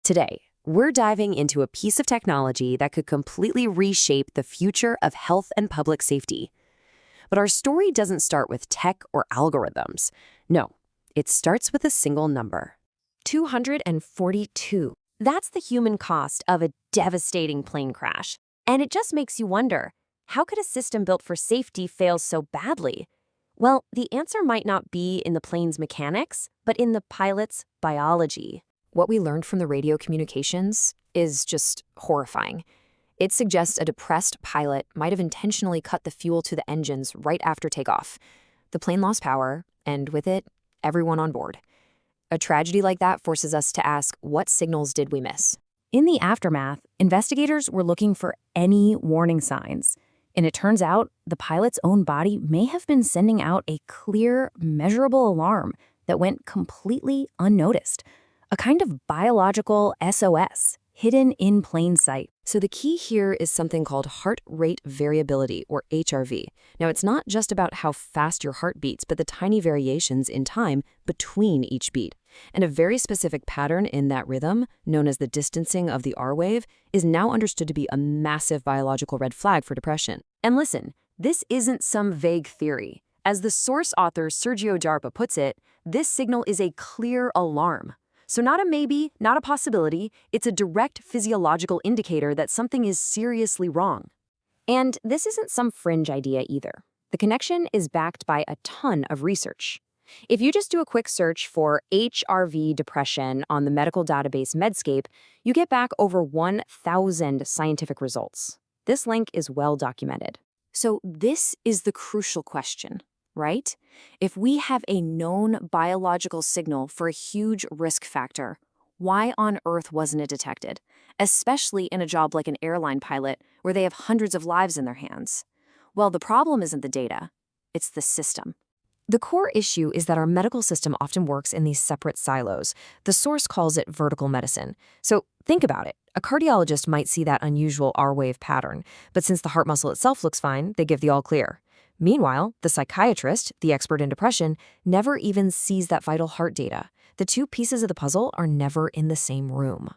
Today, we're diving into a piece of technology that could completely reshape the future of health and public safety. But our story doesn't start with tech or algorithms. No, it starts with a single number. 242. That's the human cost of a devastating plane crash. And it just makes you wonder, how could a system built for safety fail so badly? Well, the answer might not be in the plane's mechanics, but in the pilot's biology. What we learned from the radio communications is just horrifying. It suggests a depressed pilot might have intentionally cut the fuel to the engines right after takeoff. The plane lost power, and with it, everyone on board. A tragedy like that forces us to ask, what signals did we miss? In the aftermath, investigators were looking for any warning signs. And it turns out the pilot's own body may have been sending out a clear, measurable alarm that went completely unnoticed. A kind of biological SOS, hidden in plain sight. So the key here is something called heart rate variability, or HRV. Now, it's not just about how fast your heart beats, but the tiny variations in time between each beat. And a very specific pattern in that rhythm, known as the distancing of the R wave, is now understood to be a massive biological red flag for depression. And listen, this isn't some vague theory. As the source author Sergio puts it, this signal is a clear alarm. So not a maybe, not a possibility, it's a direct physiological indicator that something is seriously wrong. And this isn't some fringe idea either. The connection is backed by a ton of research. If you just do a quick search for HRV depression on the medical database Medscape, you get back over 1,000 scientific results. This link is well documented. So this is the crucial question, right? If we have a known biological signal for a huge risk factor, why on earth wasn't it detected? Especially in a job like an airline pilot, where they have hundreds of lives in their hands. Well, the problem isn't the data, it's the system. The core issue is that our medical system often works in these separate silos. The source calls it vertical medicine. So think about it. A cardiologist might see that unusual R-wave pattern, but since the heart muscle itself looks fine, they give the all clear. Meanwhile, the psychiatrist, the expert in depression, never even sees that vital heart data. The two pieces of the puzzle are never in the same room.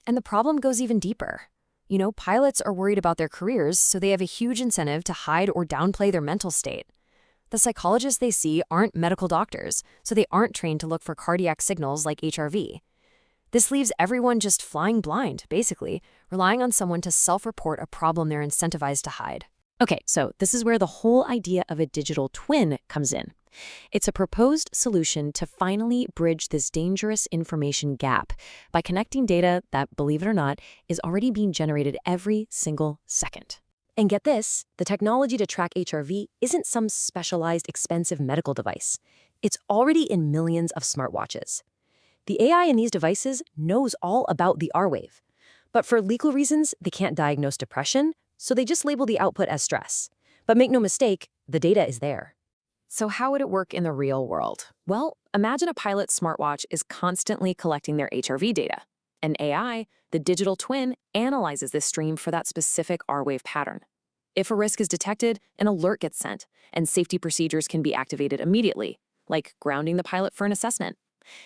And the problem goes even deeper. Pilots are worried about their careers, so they have a huge incentive to hide or downplay their mental state. The psychologists they see aren't medical doctors, so they aren't trained to look for cardiac signals like HRV. This leaves everyone just flying blind, basically, relying on someone to self-report a problem they're incentivized to hide. Okay, so this is where the whole idea of a digital twin comes in. It's a proposed solution to finally bridge this dangerous information gap by connecting data that, believe it or not, is already being generated every single second. And get this, the technology to track HRV isn't some specialized, expensive medical device. It's already in millions of smartwatches. The AI in these devices knows all about the R wave. But for legal reasons, they can't diagnose depression, so they just label the output as stress. But make no mistake, the data is there. So how would it work in the real world? Well, imagine a pilot's smartwatch is constantly collecting their HRV data. And AI, the digital twin, analyzes this stream for that specific R-wave pattern. If a risk is detected, an alert gets sent, and safety procedures can be activated immediately, like grounding the pilot for an assessment.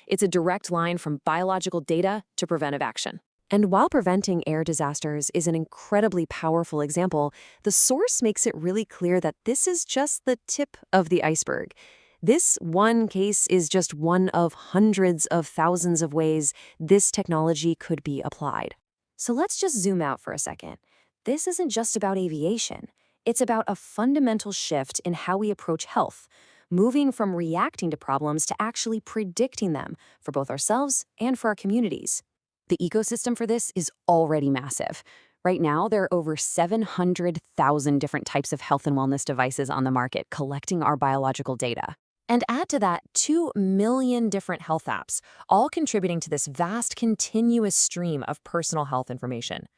It's a direct line from biological data to preventive action. And while preventing air disasters is an incredibly powerful example, the source makes it really clear that this is just the tip of the iceberg. This one case is just one of hundreds of thousands of ways this technology could be applied. So let's just zoom out for a second. This isn't just about aviation. It's about a fundamental shift in how we approach health, moving from reacting to problems to actually predicting them for both ourselves and for our communities. The ecosystem for this is already massive. Right now, there are over 700,000 different types of health and wellness devices on the market collecting our biological data. And add to that 2 million different health apps, all contributing to this vast continuous stream of personal health information.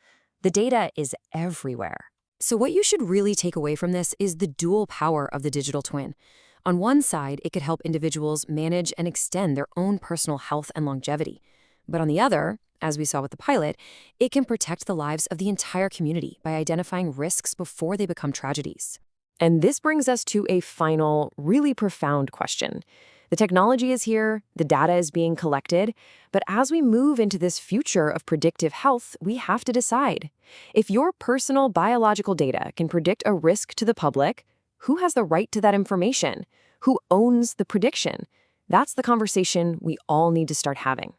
The data is everywhere. So what you should really take away from this is the dual power of the digital twin. On one side, it could help individuals manage and extend their own personal health and longevity. But on the other, as we saw with the pilot, it can protect the lives of the entire community by identifying risks before they become tragedies. And this brings us to a final, really profound question. The technology is here, the data is being collected, but as we move into this future of predictive health, we have to decide. If your personal biological data can predict a risk to the public, who has the right to that information? Who owns the prediction? That's the conversation we all need to start having.